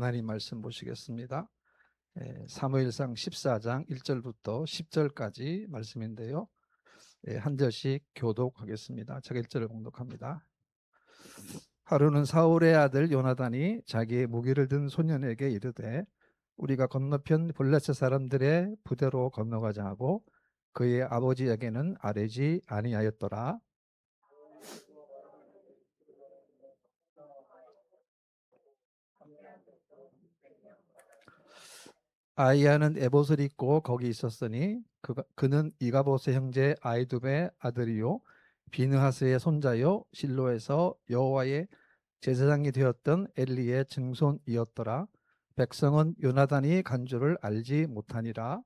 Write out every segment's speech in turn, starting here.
하나님 말씀 보시겠습니다. 사무엘상 14장 1절부터 10절까지 말씀인데요. 한 절씩 교독하겠습니다. 제가 1절을 봉독합니다. 하루는 사울의 아들 요나단이 자기의 무기를 든 소년에게 이르되 우리가 건너편 블레셋 사람들의 부대로 건너가자 하고 그의 아버지에게는 아뢰지 아니하였더라. 아이야는 에봇을 입고 거기 있었으니 그는 이가봇의 형제 아이두베의 아들이요 비느하스의 손자요 실로에서 여호와의 제사장이 되었던 엘리의 증손이었더라. 백성은 요나단이 간 줄을 알지 못하니라.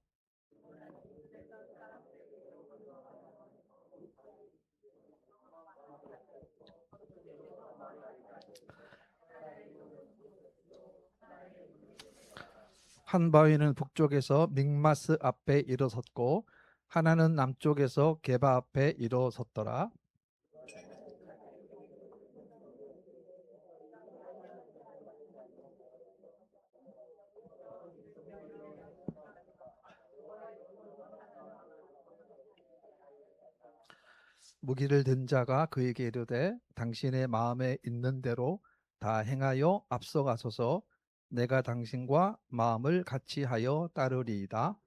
한 바위는 북쪽에서 믹마스 앞에 일어섰고 하나는 남쪽에서 게바 앞에 일어섰더라. 무기를 든 자가 그에게 이르되 당신의 마음에 있는 대로 다 행하여 앞서가소서. 내가 당신과 마음을 같이 하여 따르리이다.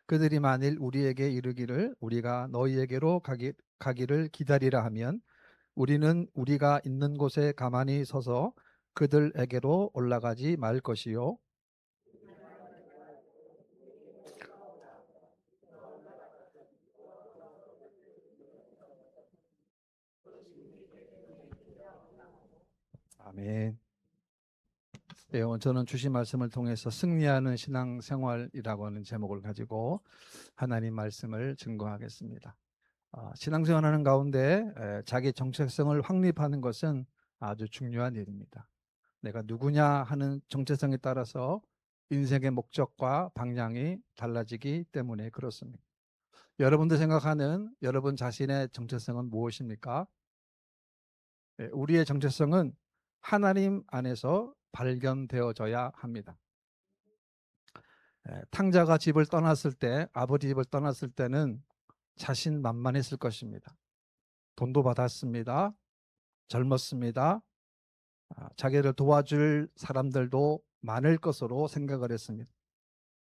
그들이 만일 우리에게 이르기를 우리가 너희에게로 가기를 기다리라 하면 우리는 우리가 있는 곳에 가만히 서서 그들에게로 올라가지 말 것이요. 아멘. 오늘 저는 주신 말씀을 통해서 승리하는 신앙생활이라고 하는 제목을 가지고 하나님 말씀을 증거하겠습니다. 신앙생활하는 가운데 자기 정체성을 확립하는 것은 아주 중요한 일입니다. 내가 누구냐 하는 정체성에 따라서 인생의 목적과 방향이 달라지기 때문에 그렇습니다. 여러분들 생각하는 여러분 자신의 정체성은 무엇입니까? 우리의 정체성은 하나님 안에서 발견되어져야 합니다. 탕자가 집을 떠났을 때, 아버지 집을 떠났을 때는 자신만만했을 것입니다. 돈도 받았습니다. 젊었습니다. 자기를 도와줄 사람들도 많을 것으로 생각을 했습니다.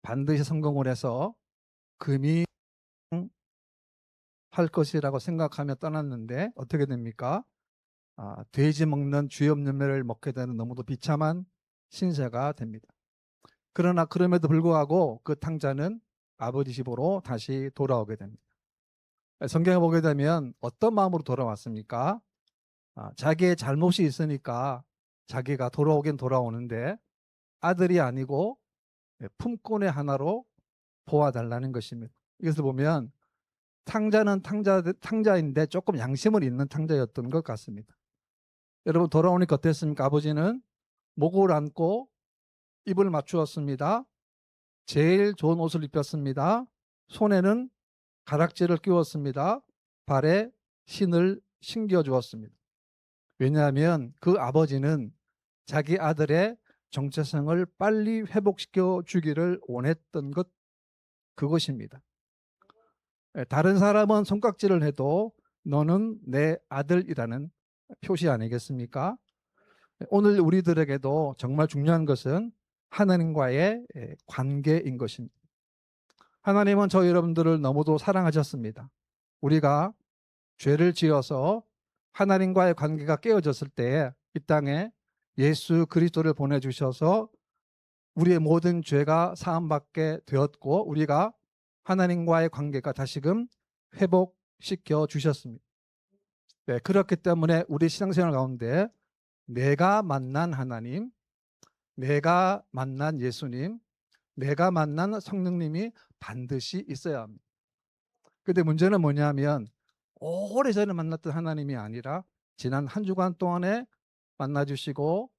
반드시 성공을 해서 금이 할 것이라고 생각하며 떠났는데 어떻게 됩니까? 돼지 먹는 쥐 없는 매를 먹게 되는 너무도 비참한 신세가 됩니다. 그러나 그럼에도 불구하고 그 탕자는 아버지 집으로 다시 돌아오게 됩니다. 성경에 보게 되면 어떤 마음으로 돌아왔습니까? 자기의 잘못이 있으니까 자기가 돌아오긴 돌아오는데 아들이 아니고 품꾼의 하나로 보아달라는 것입니다. 이것을 보면 탕자는 탕자인데 조금 양심을 있는 탕자였던 것 같습니다. 여러분 돌아오니까 어땠습니까? 아버지는 목을 안고 입을 맞추었습니다. 제일 좋은 옷을 입혔습니다. 손에는 가락지를 끼웠습니다. 발에 신을 신겨 주었습니다. 왜냐하면 그 아버지는 자기 아들의 정체성을 빨리 회복시켜 주기를 원했던 것, 그것입니다. 다른 사람은 손깍지를 해도 너는 내 아들이라는 표시 아니겠습니까? 오늘 우리들에게도 정말 중요한 것은 하나님과의 관계인 것입니다. 하나님은 저 여러분들을 너무도 사랑하셨습니다. 우리가 죄를 지어서 하나님과의 관계가 깨어졌을 때 이 땅에 예수 그리스도를 보내주셔서 우리의 모든 죄가 사함받게 되었고 우리가 하나님과의 관계가 다시금 회복시켜 주셨습니다. 네, 그렇기 때문에 우리 신앙생활 가운데 내가 만난 하나님, 내가 만난 예수님, 내가 만난 성령님이 반드시 있어야 합니다. 그런데 문제는 뭐냐면 오래전에 만났던 하나님이 아니라 지난 한 주간 동안에 만나주시고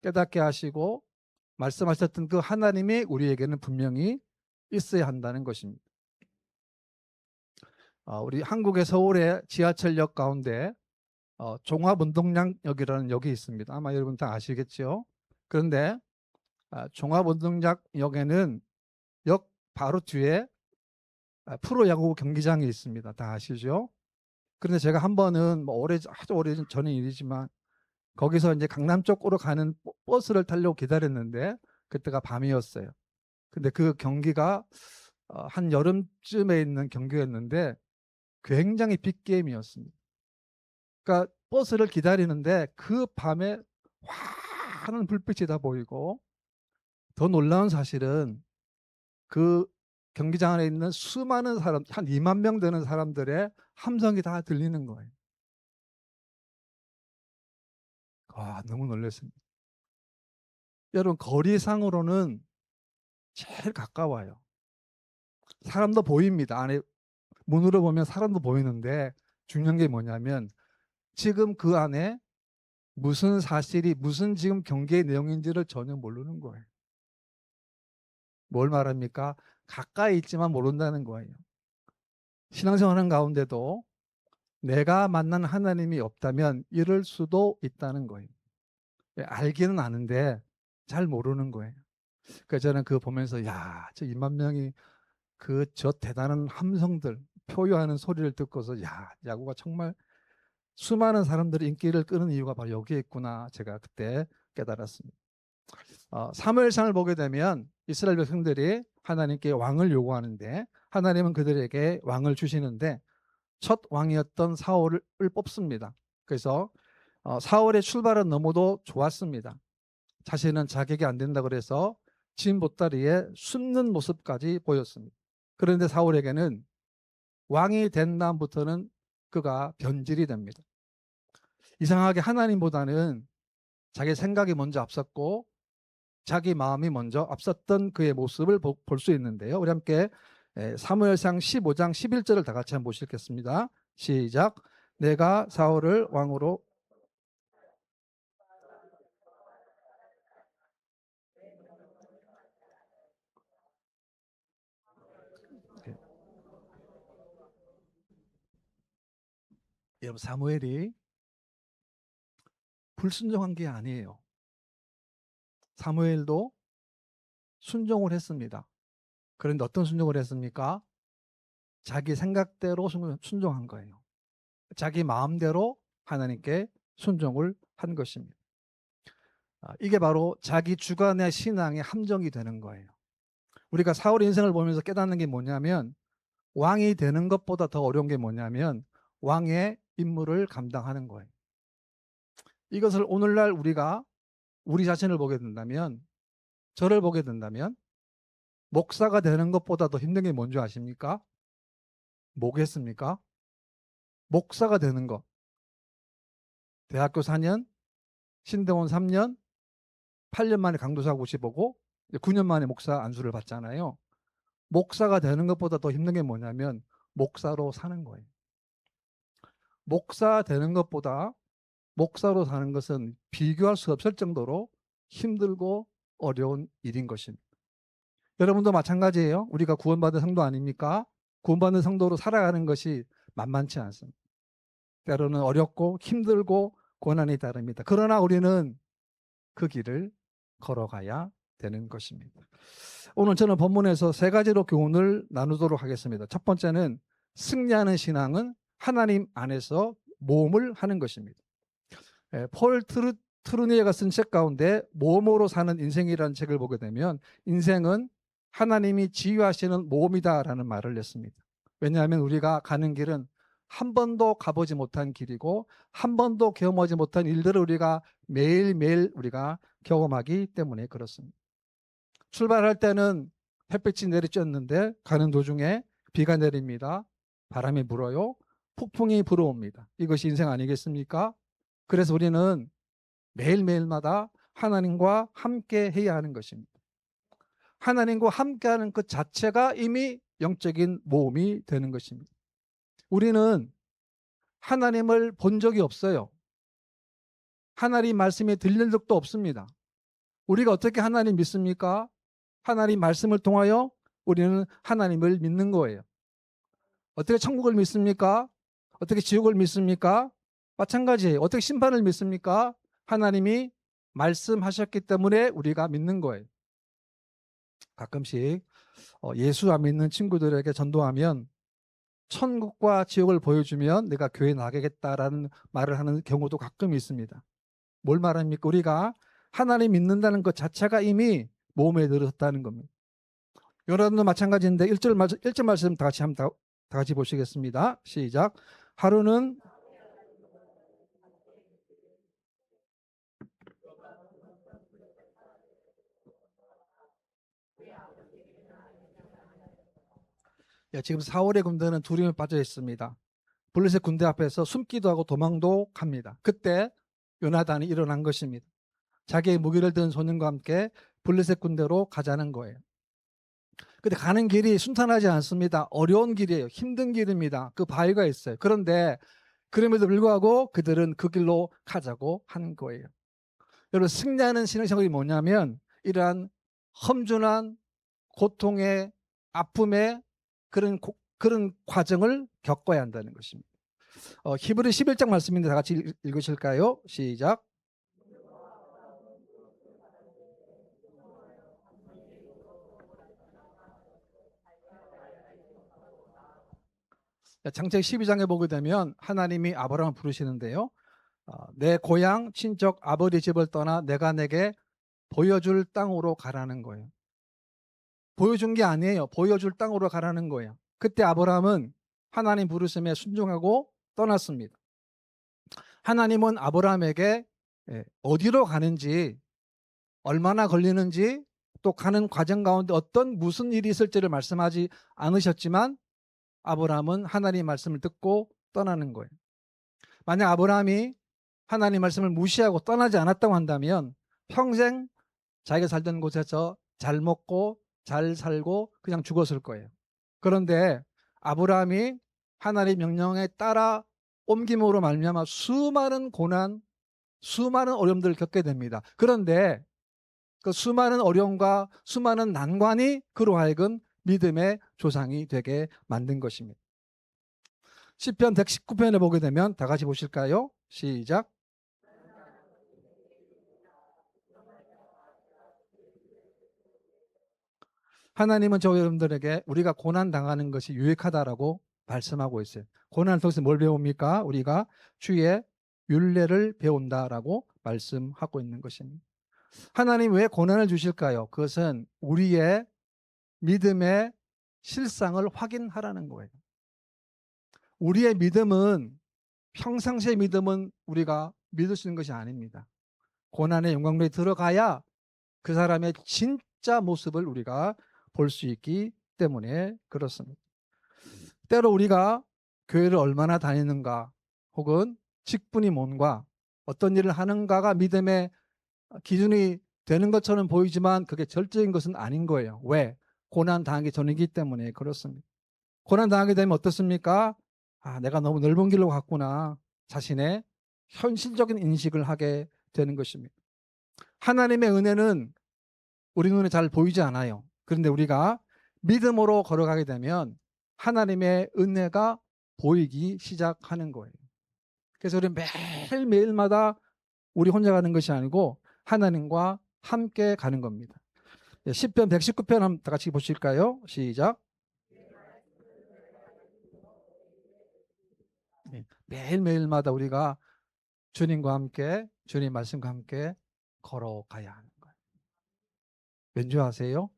깨닫게 하시고 말씀하셨던 그 하나님이 우리에게는 분명히 있어야 한다는 것입니다. 우리 한국의 서울의 지하철역 가운데 종합운동장역이라는 역이 있습니다. 아마 여러분 다 아시겠죠? 그런데 종합운동장역에는 역 바로 뒤에 프로야구 경기장이 있습니다. 다 아시죠? 그런데 제가 한 번은 뭐 아주 오래 전의 일이지만 거기서 이제 강남 쪽으로 가는 버스를 타려고 기다렸는데 그때가 밤이었어요. 근데 그 경기가 한 여름쯤에 있는 경기였는데 굉장히 빅게임이었습니다. 그러니까 버스를 기다리는데 그 밤에 환한 불빛이 다 보이고 더 놀라운 사실은 그 경기장 안에 있는 수많은 사람, 한 2만 명 되는 사람들의 함성이 다 들리는 거예요. 너무 놀랐습니다. 여러분, 거리상으로는 제일 가까워요. 사람도 보입니다. 안에 문으로 보면 사람도 보이는데 중요한 게 뭐냐면 지금 그 안에 무슨 사실이 무슨 지금 경기의 내용인지를 전혀 모르는 거예요. 뭘 말합니까? 가까이 있지만 모른다는 거예요. 신앙생활하는 가운데도 내가 만난 하나님이 없다면 이럴 수도 있다는 거예요. 알기는 아는데 잘 모르는 거예요. 그래서 저는 그거 보면서 저 2만 명이 저 대단한 함성들 표효하는 소리를 듣고서 야구가 정말 수많은 사람들의 인기를 끄는 이유가 바로 여기에 있구나 제가 그때 깨달았습니다. 사무엘상을 보게 되면 이스라엘 백성들이 하나님께 왕을 요구하는데 하나님은 그들에게 왕을 주시는데 첫 왕이었던 사울을 뽑습니다. 그래서 사울의 출발은 너무도 좋았습니다. 자신은 자격이 안 된다 그래서 진 보따리에 숨는 모습까지 보였습니다. 그런데 사울에게는 왕이 된 다음부터는 그가 변질이 됩니다. 이상하게 하나님보다는 자기 생각이 먼저 앞섰고 자기 마음이 먼저 앞섰던 그의 모습을 볼 수 있는데요. 우리 함께 사무엘상 15장 11절을 다 같이 한번 보시겠습니다. 시작. 내가 사울을 왕으로 네. 여러분 사무엘이 불순종한 게 아니에요. 사무엘도 순종을 했습니다. 그런데 어떤 순종을 했습니까? 자기 생각대로 순종한 거예요. 자기 마음대로 하나님께 순종을 한 것입니다. 이게 바로 자기 주관의 신앙의 함정이 되는 거예요. 우리가 사울의 인생을 보면서 깨닫는 게 뭐냐면 왕이 되는 것보다 더 어려운 게 뭐냐면 왕의 임무를 감당하는 거예요. 이것을 오늘날 우리가 우리 자신을 보게 된다면 저를 보게 된다면 목사가 되는 것보다 더 힘든 게 뭔지 아십니까? 뭐겠습니까? 목사가 되는 것. 대학교 4년, 신대원 3년, 8년 만에 강도사 고시 보고 9년 만에 목사 안수를 받잖아요. 목사가 되는 것보다 더 힘든 게 뭐냐면 목사로 사는 거예요. 목사 되는 것보다 목사로 사는 것은 비교할 수 없을 정도로 힘들고 어려운 일인 것입니다. 여러분도 마찬가지예요. 우리가 구원받은 성도 아닙니까? 구원받은 성도로 살아가는 것이 만만치 않습니다. 때로는 어렵고 힘들고 고난이 따릅니다. 그러나 우리는 그 길을 걸어가야 되는 것입니다. 오늘 저는 본문에서 세 가지로 교훈을 나누도록 하겠습니다. 첫 번째는 승리하는 신앙은 하나님 안에서 모험을 하는 것입니다. 폴 트루니에가 쓴 책 가운데 모험으로 사는 인생이라는 책을 보게 되면 인생은 하나님이 지휘하시는 모험이다라는 말을 냈습니다. 왜냐하면 우리가 가는 길은 한 번도 가보지 못한 길이고 한 번도 경험하지 못한 일들을 우리가 매일매일 우리가 경험하기 때문에 그렇습니다. 출발할 때는 햇빛이 내리쬐는데 가는 도중에 비가 내립니다. 바람이 불어요. 폭풍이 불어옵니다. 이것이 인생 아니겠습니까? 그래서 우리는 매일매일마다 하나님과 함께 해야 하는 것입니다. 하나님과 함께하는 것 자체가 이미 영적인 모험이 되는 것입니다. 우리는 하나님을 본 적이 없어요. 하나님 말씀이 들릴 적도 없습니다. 우리가 어떻게 하나님 믿습니까? 하나님 말씀을 통하여 우리는 하나님을 믿는 거예요. 어떻게 천국을 믿습니까? 어떻게 지옥을 믿습니까? 마찬가지예요. 어떻게 심판을 믿습니까? 하나님이 말씀하셨기 때문에 우리가 믿는 거예요. 가끔씩 예수 안 믿는 친구들에게 전도하면 천국과 지옥을 보여주면 내가 교회 나가겠다라는 말을 하는 경우도 가끔 있습니다. 뭘 말합니까? 우리가 하나님 믿는다는 것 자체가 이미 몸에 들었다는 겁니다. 요나단도 마찬가지인데 1절 말씀 다 같이 보시겠습니다. 시작. 하루는 지금 4월의 군대는 두려움에 빠져 있습니다. 블레셋 군대 앞에서 숨기도 하고 도망도 갑니다. 그때 요나단이 일어난 것입니다. 자기의 무기를 든 소년과 함께 블레셋 군대로 가자는 거예요. 근데 가는 길이 순탄하지 않습니다. 어려운 길이에요. 힘든 길입니다. 그 바위가 있어요. 그런데 그럼에도 불구하고 그들은 그 길로 가자고 한 거예요. 여러분, 승리하는 신앙생활이 뭐냐면 이러한 험준한 고통의 아픔의 그런 과정을 겪어야 한다는 것입니다. 히브리 11장 말씀인데 다 같이 읽으실까요? 시작. 창세기 12장에 보게 되면 하나님이 아브라함을 부르시는데요. 내 고향 친척 아버지 집을 떠나 내가 내게 보여줄 땅으로 가라는 거예요. 보여준 게 아니에요. 보여줄 땅으로 가라는 거예요. 그때 아브라함은 하나님 부르심에 순종하고 떠났습니다. 하나님은 아브라함에게 어디로 가는지, 얼마나 걸리는지, 또 가는 과정 가운데 무슨 일이 있을지를 말씀하지 않으셨지만 아브라함은 하나님 말씀을 듣고 떠나는 거예요. 만약 아브라함이 하나님 말씀을 무시하고 떠나지 않았다고 한다면 평생 자기가 살던 곳에서 잘 먹고 잘 살고 그냥 죽었을 거예요. 그런데 아브라함이 하나님의 명령에 따라 옮김으로 말미암아 수많은 고난, 수많은 어려움들을 겪게 됩니다. 그런데 그 수많은 어려움과 수많은 난관이 그로 하여금 믿음의 조상이 되게 만든 것입니다. 시편 119편에 보게 되면 다 같이 보실까요? 시작. 하나님은 저 여러분들에게 우리가 고난 당하는 것이 유익하다라고 말씀하고 있어요. 고난을 통해서 뭘 배웁니까? 우리가 주의 율례를 배운다라고 말씀하고 있는 것입니다. 하나님 왜 고난을 주실까요? 그것은 우리의 믿음의 실상을 확인하라는 거예요. 우리의 믿음은 평상시의 믿음은 우리가 믿을 수 있는 것이 아닙니다. 고난의 영광로에 들어가야 그 사람의 진짜 모습을 우리가 볼 수 있기 때문에 그렇습니다. 때로 우리가 교회를 얼마나 다니는가 혹은 직분이 뭔가 어떤 일을 하는가가 믿음의 기준이 되는 것처럼 보이지만 그게 절대적인 것은 아닌 거예요. 왜? 고난 당하기 전이기 때문에 그렇습니다. 고난 당하게 되면 어떻습니까? 내가 너무 넓은 길로 갔구나. 자신의 현실적인 인식을 하게 되는 것입니다. 하나님의 은혜는 우리 눈에 잘 보이지 않아요. 그런데 우리가 믿음으로 걸어가게 되면 하나님의 은혜가 보이기 시작하는 거예요. 그래서 우리 매일매일마다 우리 혼자 가는 것이 아니고 하나님과 함께 가는 겁니다. 시편 119편 한번 다 같이 보실까요? 시작. 매일매일마다 우리가 주님과 함께, 주님 말씀과 함께 걸어가야 하는 거예요. 왠지 아세요?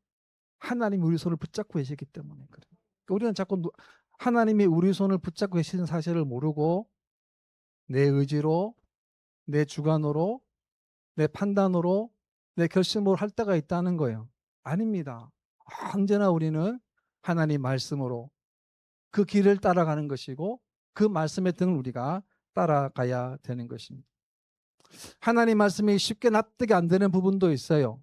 하나님이 우리 손을 붙잡고 계시기 때문에 그래요. 우리는 자꾸 하나님이 우리 손을 붙잡고 계시는 사실을 모르고 내 의지로, 내 주관으로, 내 판단으로, 내 결심으로 할 때가 있다는 거예요. 아닙니다. 언제나 우리는 하나님 말씀으로 그 길을 따라가는 것이고 그 말씀의 등을 우리가 따라가야 되는 것입니다. 하나님 말씀이 쉽게 납득이 안 되는 부분도 있어요.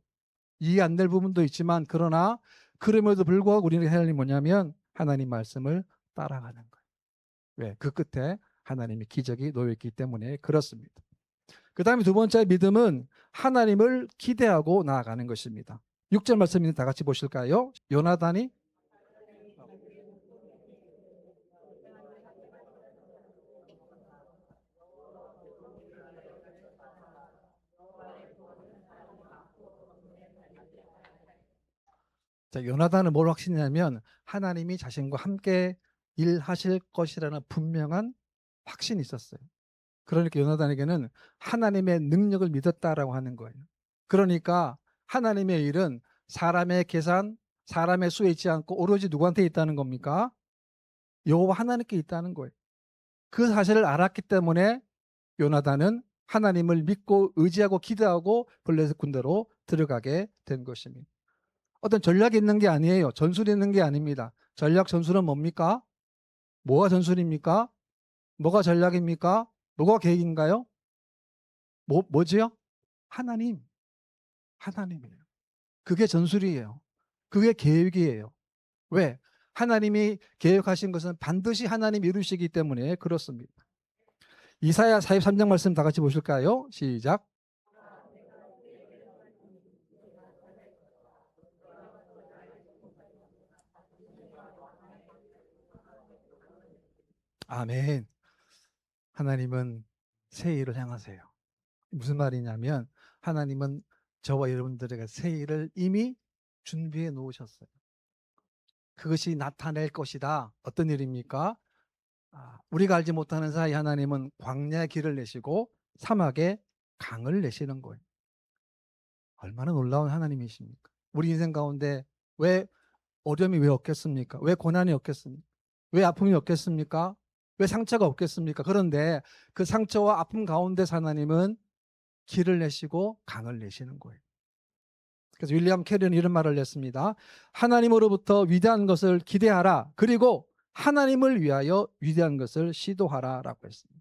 이해 안 될 부분도 있지만 그러나 그럼에도 불구하고 우리는 해야 할 일이 뭐냐면 하나님 말씀을 따라가는 거예요. 왜? 그 끝에 하나님의 기적이 놓여있기 때문에 그렇습니다. 그 다음에 두 번째 믿음은 하나님을 기대하고 나아가는 것입니다. 6절 말씀인데 다 같이 보실까요? 요나단이 자, 요나단은 뭘 확신하냐면 하나님이 자신과 함께 일하실 것이라는 분명한 확신이 있었어요. 그러니까 요나단에게는 하나님의 능력을 믿었다라고 하는 거예요. 그러니까 하나님의 일은 사람의 계산, 사람의 수에 있지 않고 오로지 누구한테 있다는 겁니까? 여호와 하나님께 있다는 거예요. 그 사실을 알았기 때문에 요나단은 하나님을 믿고 의지하고 기도하고 블레셋 군대로 들어가게 된 것입니다. 어떤 전략이 있는 게 아니에요. 전술이 있는 게 아닙니다. 전략 전술은 뭡니까? 뭐가 전술입니까? 뭐가 전략입니까? 뭐가 계획인가요? 뭐지요? 하나님. 하나님이에요. 그게 전술이에요. 그게 계획이에요. 왜? 하나님이 계획하신 것은 반드시 하나님이 이루시기 때문에 그렇습니다. 이사야 43장 말씀 다 같이 보실까요? 시작. 아멘. 하나님은 새 일을 향하세요. 무슨 말이냐면 하나님은 저와 여러분들에게 새 일을 이미 준비해 놓으셨어요. 그것이 나타낼 것이다. 어떤 일입니까? 우리가 알지 못하는 사이 하나님은 광야의 길을 내시고 사막에 강을 내시는 거예요. 얼마나 놀라운 하나님이십니까? 우리 인생 가운데 왜 어려움이 왜 없겠습니까? 왜 고난이 없겠습니까? 왜 아픔이 없겠습니까? 왜 상처가 없겠습니까? 그런데 그 상처와 아픔 가운데 하나님은 길을 내시고 강을 내시는 거예요. 그래서 윌리엄 캐리는 이런 말을 냈습니다. 하나님으로부터 위대한 것을 기대하라. 그리고 하나님을 위하여 위대한 것을 시도하라라고 했습니다.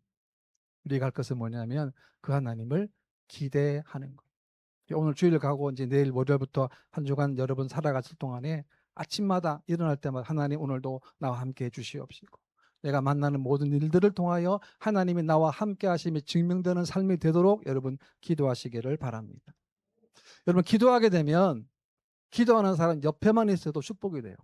우리가 할 것은 뭐냐면 그 하나님을 기대하는 거예요. 오늘 주일 가고 이제 내일 월요일부터 한 주간 여러분 살아갔을 동안에 아침마다 일어날 때마다 하나님 오늘도 나와 함께 해주시옵시고 내가 만나는 모든 일들을 통하여 하나님이 나와 함께 하심이 증명되는 삶이 되도록 여러분 기도하시기를 바랍니다. 여러분 기도하게 되면 기도하는 사람 옆에만 있어도 축복이 돼요.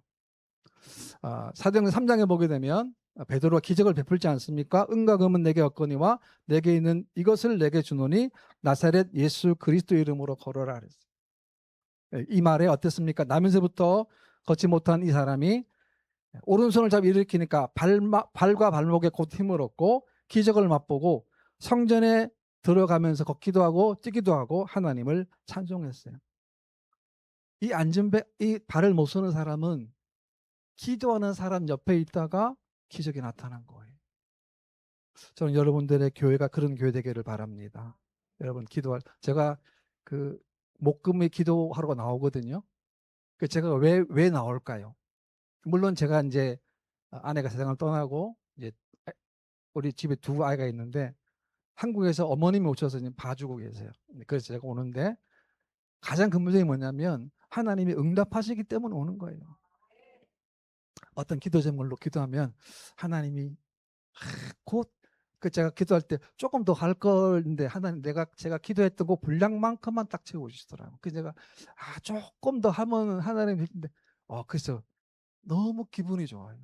사도행전 3장에 보게 되면 베드로가 기적을 베풀지 않습니까? 은과 금은 내게 없거니와 내게 있는 이것을 내게 주노니 나사렛 예수 그리스도 이름으로 걸어라 그랬어요. 이 말에 어땠습니까? 나면서부터 걷지 못한 이 사람이 오른손을 잡아 일으키니까 발과 발목에 곧 힘을 얻고 기적을 맛보고 성전에 들어가면서 걷기도 하고 뛰기도 하고 하나님을 찬송했어요. 이 발을 못 서는 사람은 기도하는 사람 옆에 있다가 기적이 나타난 거예요. 저는 여러분들의 교회가 그런 교회 되기를 바랍니다. 여러분 제가 그 목금의 기도하러 나오거든요. 제가 왜 나올까요? 물론 제가 이제 아내가 세상을 떠나고 이제 우리 집에 두 아이가 있는데 한국에서 어머님이 오셔서 봐주고 계세요. 그래서 제가 오는데 가장 근본적인 게 뭐냐면 하나님이 응답하시기 때문에 오는 거예요. 어떤 기도 제목으로 기도하면 하나님이 곧 제가 기도할 때 조금 더 할 걸인데 하나님 제가 기도했던 그 분량만큼만 딱 채워주시더라고요. 그래서 제가 조금 더 하면 하나님 했는데 그래서 너무 기분이 좋아요.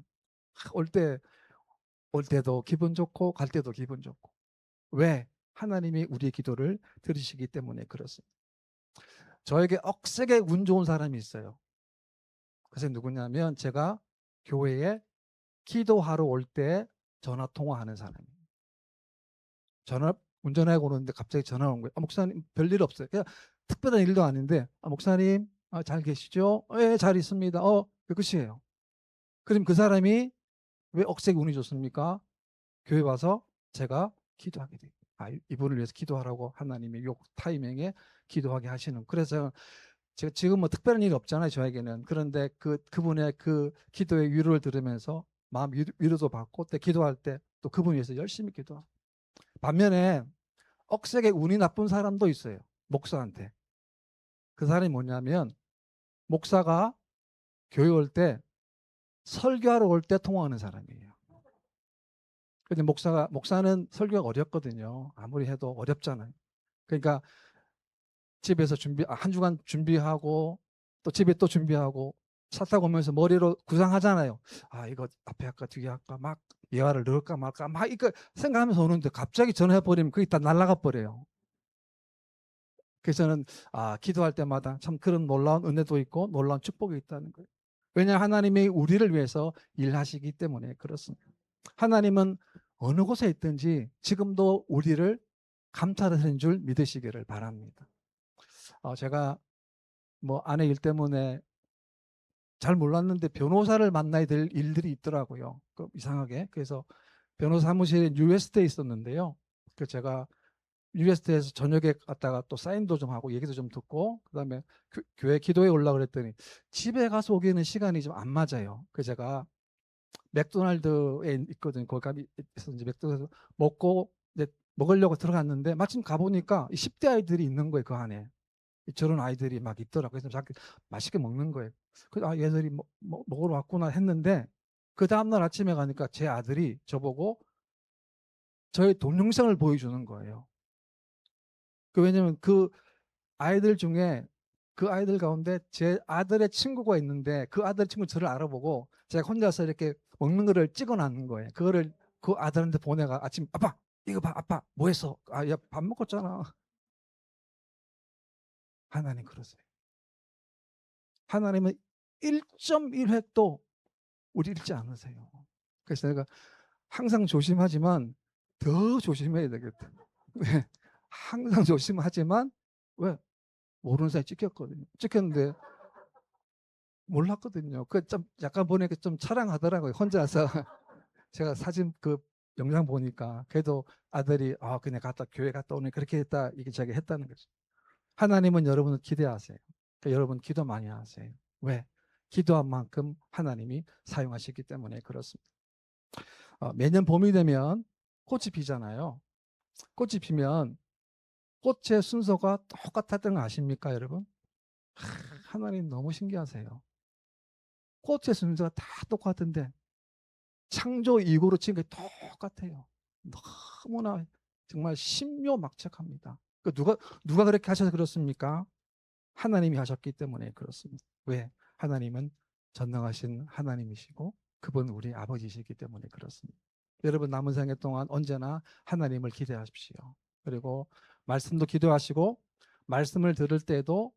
올 때도 기분 좋고 갈 때도 기분 좋고. 왜? 하나님이 우리의 기도를 들으시기 때문에 그렇습니다. 저에게 억세게 운 좋은 사람이 있어요. 그래서 누구냐면 제가 교회에 기도하러 올 때 전화 통화하는 사람이에요. 운전하고 오는데 갑자기 전화 온 거예요. 목사님 별일 없어요. 그냥 특별한 일도 아닌데 목사님 잘 계시죠? 예, 잘 있습니다. 끝이에요. 그럼 그 사람이 왜 억세게 운이 좋습니까? 교회 와서 제가 기도하게 돼요. 이분을 위해서 기도하라고 하나님이 요 타이밍에 기도하게 하시는. 그래서 제가 지금 뭐 특별한 일이 없잖아요, 저에게는. 그런데 그분의 그 기도의 위로를 들으면서 마음 위로도 받고 또 기도할 때 또 그분 위해서 열심히 기도하고. 반면에 억세게 운이 나쁜 사람도 있어요. 목사한테. 그 사람이 뭐냐면 목사가 교회 올 때 설교하러 올 때 통화하는 사람이에요. 근데 목사는 설교가 어렵거든요. 아무리 해도 어렵잖아요. 그러니까 집에서 한 주간 준비하고 또 집에 또 준비하고 차 타고 오면서 머리로 구상하잖아요. 이거 앞에 할까 뒤에 할까 막 예화를 넣을까 말까 막 이거 생각하면서 오는데 갑자기 전화해 버리면 그게 다 날아가 버려요. 그래서 저는 기도할 때마다 참 그런 놀라운 은혜도 있고 놀라운 축복이 있다는 거예요. 왜냐하면 하나님이 우리를 위해서 일하시기 때문에 그렇습니다. 하나님은 어느 곳에 있든지 지금도 우리를 감찰하시는 줄 믿으시기를 바랍니다. 제가 뭐 아내 일 때문에 잘 몰랐는데 변호사를 만나야 될 일들이 있더라고요. 이상하게. 그래서 변호사 사무실에 USD에 있었는데요. 그 제가 USD에서 저녁에 갔다가 또 사인도 좀 하고 얘기도 좀 듣고 그다음에 교회 기도에 올라 그랬더니 집에 가서 오기에는 시간이 좀 안 맞아요. 그래서 제가 맥도날드에 있거든요. 거기 가서 이제 맥도날드 먹고 이제 먹으려고 들어갔는데 마침 가보니까 10대 아이들이 있는 거예요. 그 안에. 저런 아이들이 막 있더라고요. 그래서 자꾸 맛있게 먹는 거예요. 그래서 얘들이 먹으러 왔구나 했는데 그 다음날 아침에 가니까 제 아들이 저보고 저의 동영상을 보여주는 거예요. 왜냐면 그 아이들 중에 그 아이들 가운데 제 아들의 친구가 있는데 그 아들 친구 저를 알아보고 제가 혼자서 이렇게 먹는 거를 찍어놨는 거예요. 그거를 그 아들한테 보내가 아침 아빠 이거 봐 아빠 뭐 했어? 야 밥 먹었잖아. 하나님 그러세요. 하나님은 1.1획도 우리 잃지 않으세요. 그래서 내가 항상 조심하지만 더 조심해야 되겠다. 왜? 항상 조심하지만 왜? 모르는 사이에 찍혔거든요. 찍혔는데 몰랐거든요. 좀 약간 보니까 좀 차량하더라고요. 혼자서 제가 사진 영상 보니까 그래도 아들이 그냥 교회 갔다 오니 그렇게 했다 이게 자기 했다는 거죠. 하나님은 여러분을 기대하세요. 그러니까 여러분 기도 많이 하세요. 왜? 기도한 만큼 하나님이 사용하시기 때문에 그렇습니다. 매년 봄이 되면 꽃이 피잖아요. 꽃이 피면 꽃의 순서가 똑같았던 거 아십니까, 여러분? 하나님 너무 신기하세요. 꽃의 순서가 다 똑같은데 창조 이후로 지금 똑같아요. 너무나 정말 신묘막측합니다. 누가 그렇게 하셔서 그렇습니까? 하나님이 하셨기 때문에 그렇습니다. 왜? 하나님은 전능하신 하나님이시고 그분 우리 아버지시기 때문에 그렇습니다. 여러분 남은 생애 동안 언제나 하나님을 기대하십시오. 그리고 말씀도 기도하시고 말씀을 들을 때도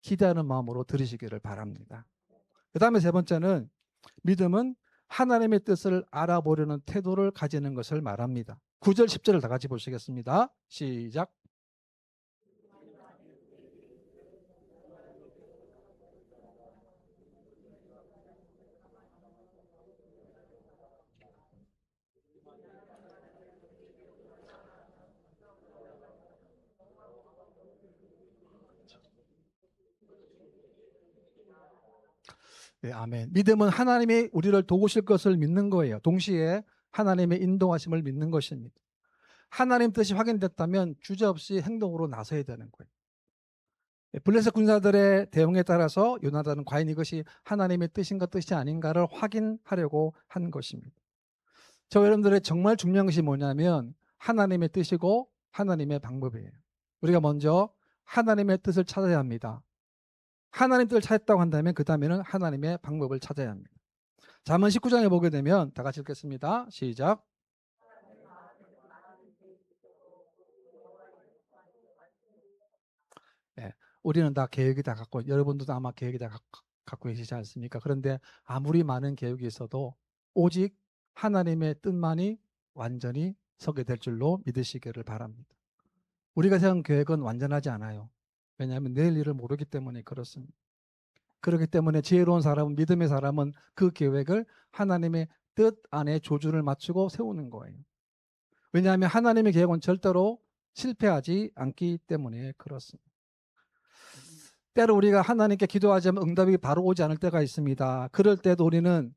기대하는 마음으로 들으시기를 바랍니다. 그 다음에 세 번째는 믿음은 하나님의 뜻을 알아보려는 태도를 가지는 것을 말합니다. 9절 10절을 다 같이 보시겠습니다. 시작. 네, 아멘. 믿음은 하나님이 우리를 도우실 것을 믿는 거예요. 동시에 하나님의 인도하심을 믿는 것입니다. 하나님 뜻이 확인됐다면 주저없이 행동으로 나서야 되는 거예요. 블레셋 군사들의 대응에 따라서 요나단은 과연 이것이 하나님의 뜻인가 뜻이 아닌가를 확인하려고 한 것입니다. 저 여러분들의 정말 중요한 것이 뭐냐면 하나님의 뜻이고 하나님의 방법이에요. 우리가 먼저 하나님의 뜻을 찾아야 합니다. 하나님 뜻을 찾았다고 한다면 그 다음에는 하나님의 방법을 찾아야 합니다. 잠언 19장에 보게 되면 다 같이 읽겠습니다. 시작. 네, 우리는 다 계획이 다 갖고 여러분들도 아마 계획이 다 갖고 계시지 않습니까? 그런데 아무리 많은 계획이 있어도 오직 하나님의 뜻만이 완전히 서게 될 줄로 믿으시기를 바랍니다. 우리가 세운 계획은 완전하지 않아요. 왜냐하면 내일 일을 모르기 때문에 그렇습니다. 그렇기 때문에 지혜로운 사람은 믿음의 사람은 그 계획을 하나님의 뜻 안에 조주를 맞추고 세우는 거예요. 왜냐하면 하나님의 계획은 절대로 실패하지 않기 때문에 그렇습니다. 때로 우리가 하나님께 기도하자면 응답이 바로 오지 않을 때가 있습니다. 그럴 때도 우리는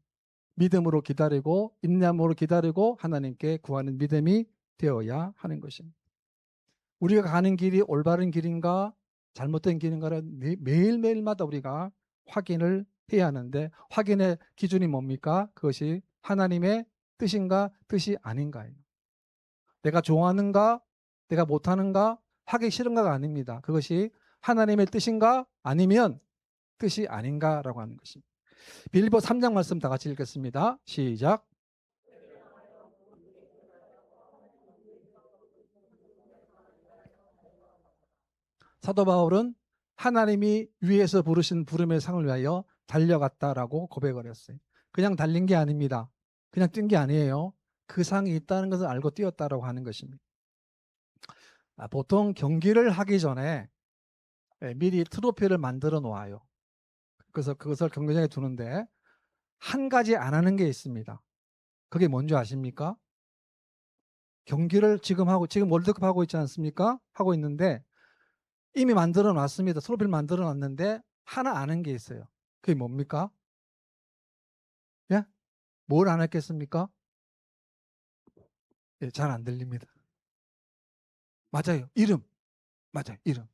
믿음으로 기다리고 인내함으로 기다리고 하나님께 구하는 믿음이 되어야 하는 것입니다. 우리가 가는 길이 올바른 길인가 잘못된 길인가를 매일매일마다 우리가 확인을 해야 하는데 확인의 기준이 뭡니까? 그것이 하나님의 뜻인가 뜻이 아닌가예요. 내가 좋아하는가 내가 못하는가 하기 싫은가가 아닙니다. 그것이 하나님의 뜻인가 아니면 뜻이 아닌가라고 하는 것입니다. 빌립보 3장 말씀 다 같이 읽겠습니다. 시작. 사도 바울은 하나님이 위에서 부르신 부름의 상을 위하여 달려갔다라고 고백을 했어요. 그냥 달린 게 아닙니다. 그냥 뛴 게 아니에요. 그 상이 있다는 것을 알고 뛰었다라고 하는 것입니다. 보통 경기를 하기 전에 미리 트로피를 만들어 놓아요. 그래서 그것을 경기장에 두는데 한 가지 안 하는 게 있습니다. 그게 뭔지 아십니까? 경기를 지금 월드컵 하고 있지 않습니까? 하고 있는데 이미 만들어 놨습니다. 트로피를 만들어 놨는데 하나 안 한 게 있어요. 그게 뭡니까? 예? 뭘 안 했겠습니까? 예, 잘 안 들립니다. 맞아요. 이름. 맞아요. 이름.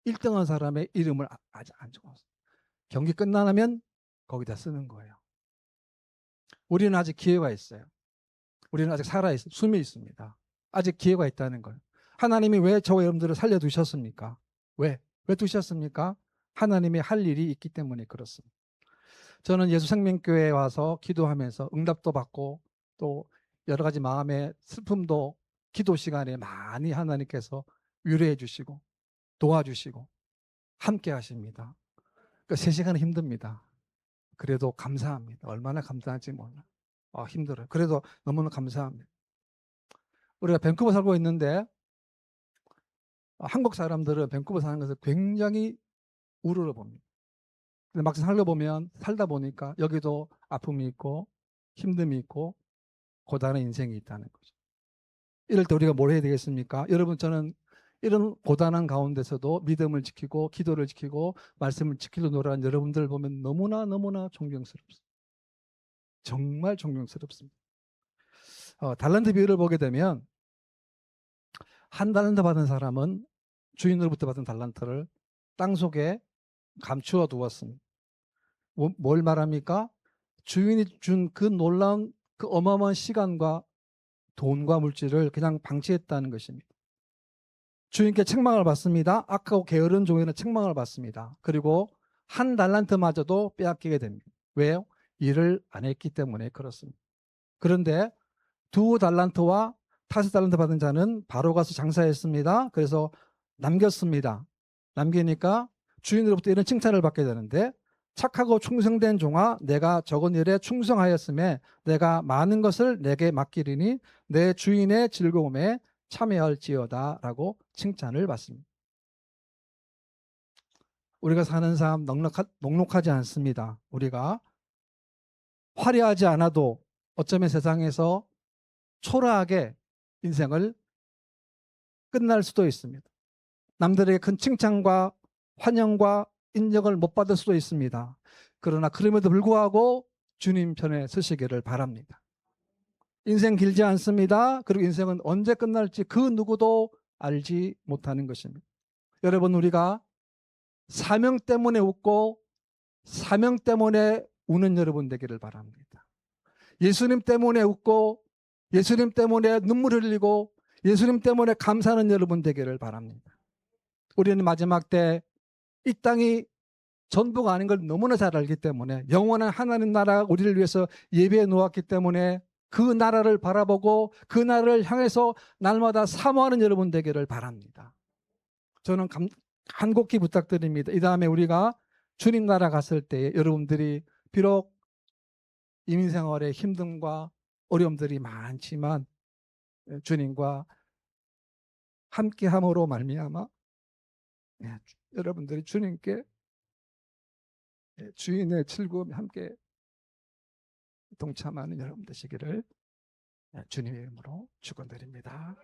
1등한 사람의 이름을 아직 안 적어놨어요. 경기 끝나면 거기다 쓰는 거예요. 우리는 아직 기회가 있어요. 우리는 아직 살아있어요. 숨이 있습니다. 아직 기회가 있다는 거예요. 하나님이 왜 저와 여러분들을 살려두셨습니까? 왜? 왜 두셨습니까? 하나님이 할 일이 있기 때문에 그렇습니다. 저는 예수생명교회에 와서 기도하면서 응답도 받고 또 여러 가지 마음의 슬픔도 기도 시간에 많이 하나님께서 위로해 주시고 도와주시고 함께 하십니다. 그러니까 3시간은 힘듭니다. 그래도 감사합니다. 얼마나 감사한지 몰라. 힘들어요. 그래도 너무나 감사합니다. 우리가 밴쿠버 살고 있는데 한국 사람들은 밴쿠버 사는 것을 굉장히 우러러 봅니다. 근데 막상 살다 보니까 여기도 아픔이 있고 힘듦이 있고 고단한 인생이 있다는 거죠. 이럴 때 우리가 뭘 해야 되겠습니까? 여러분, 저는 이런 고단한 가운데서도 믿음을 지키고 기도를 지키고 말씀을 지키려 노력하는 여러분들을 보면 너무나 존경스럽습니다. 정말 존경스럽습니다. 달란트 비율을 보게 되면 한 달란트 받은 사람은 주인으로부터 받은 달란트를 땅속에 감추어 두었습니다. 뭘 말합니까? 주인이 준 그 놀라운 그 어마어마한 시간과 돈과 물질을 그냥 방치했다는 것입니다. 주인께 책망을 받습니다. 악하고 게으른 종에는 책망을 받습니다. 그리고 한 달란트마저도 빼앗기게 됩니다. 왜요? 일을 안 했기 때문에 그렇습니다. 그런데 2달란트와 5달란트 받은 자는 바로 가서 장사했습니다. 그래서 남겼습니다. 남기니까 주인으로부터 이런 칭찬을 받게 되는데, 착하고 충성된 종아, 내가 적은 일에 충성하였음에 내가 많은 것을 내게 맡기리니 내 주인의 즐거움에 참여할지어다 라고 칭찬을 받습니다. 우리가 사는 삶 넉넉하지 않습니다. 우리가 화려하지 않아도 어쩌면 세상에서 초라하게 인생을 끝날 수도 있습니다. 남들에게 큰 칭찬과 환영과 인정을 못 받을 수도 있습니다. 그러나 그럼에도 불구하고 주님 편에 서시기를 바랍니다. 인생 길지 않습니다. 그리고 인생은 언제 끝날지 그 누구도 알지 못하는 것입니다. 여러분, 우리가 사명 때문에 웃고 사명 때문에 우는 여러분 되기를 바랍니다. 예수님 때문에 웃고 예수님 때문에 눈물을 흘리고 예수님 때문에 감사하는 여러분 되기를 바랍니다. 우리는 마지막 때 이 땅이 전부가 아닌 걸 너무나 잘 알기 때문에 영원한 하나님 나라가 우리를 위해서 예배해 놓았기 때문에 그 나라를 바라보고 그 나라를 향해서 날마다 사모하는 여러분 되기를 바랍니다. 저는 간곡히 부탁드립니다. 이 다음에 우리가 주님 나라 갔을 때 여러분들이 비록 이민생활의 힘듦과 어려움들이 많지만 주님과 함께함으로 말미암아 여러분들이 주님께 주인의 즐거움에 함께 동참하는 여러분 되시기를 주님의 이름으로 축원드립니다.